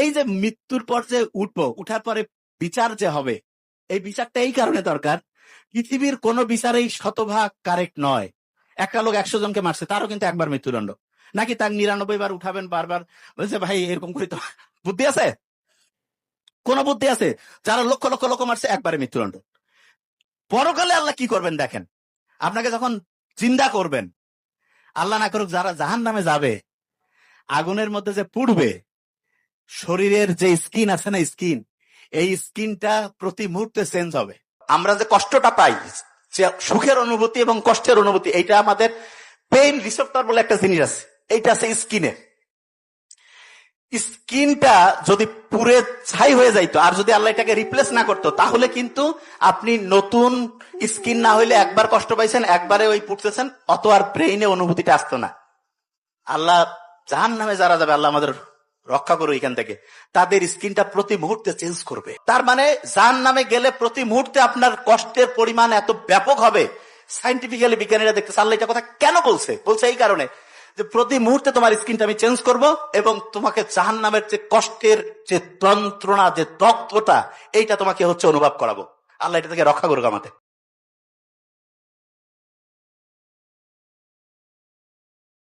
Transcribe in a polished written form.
এই যে মৃত্যুর পর যে উঠবো, উঠার পরে বিচার যে হবে, এই বিচারটা এই কারণে দরকার, পৃথিবীর কোন বিচারেই শতভাগ কারেক্ট নয়। একটা লোক 100 জনকে মারছে, তারও কিন্তু একবার মৃত্যুদণ্ড, নাকি তার 99 বার উঠাবেন বারবার? বলছে ভাই এরকম করি তো বুদ্ধি আছে? কোন বুদ্ধি আছে? যারা লক্ষ লক্ষ লোক মারছে একবারে মৃত্যুদণ্ড। পরকালে আল্লাহ কি করবেন দেখেন, আপনাকে যখন জিন্দা করবেন, আল্লাহ না করুক যারা জাহান্নামে যাবে, আগুনের মধ্যে যে পুড়বে, শরীরের যে স্কিন আছে না, স্কিন, এই স্কিনটা প্রতি মুহূর্তে চেঞ্জ হবে। আমরা যে কষ্টটা পাই, যে সুখের অনুভূতি এবং কষ্টের অনুভূতি, এইটা আমাদের পেইন রিসেপ্টর বলে একটা জিনিস আছে, এইটা আছে স্কিনে। স্কিনটা যদি পুরে ছাই হয়ে যাইতো, আর যদি আল্লাহ এটাকে রিপ্লেস না করতো, তাহলে কিন্তু আপনি নতুন স্কিন না হইলে একবার কষ্ট পাইছেন, একবারে ওই পুড়তেছেন, অত আর ব্রেইনে অনুভূতিটা আসতো না। আল্লাহ জাহান্নামে যারা যাবে, আল্লাহ আমাদের রক্ষা করো এখান থেকে, তাদের স্কিনটা প্রতি মুহূর্তে চেঞ্জ করবে। তার মানে জাহান্নামে গেলে প্রতি মুহূর্তে আপনার কষ্টের পরিমাণ এত ব্যাপক হবে। সাইন্টিফিক্যালি বিজ্ঞানীরা দেখতেছে আল্লাহ এটা কথা কেন বলছে, বলছে এই কারণে যে প্রতি মুহূর্তে তোমার স্কিনটা আমি চেঞ্জ করব, এবং তোমাকে জাহান্নামের যে কষ্টের যে যন্ত্রণা, যে দগ্ধতা, এইটা তোমাকে হচ্ছে অনুভব করাবো। আল্লাহ এটা থেকে রক্ষা করুক আমাদের।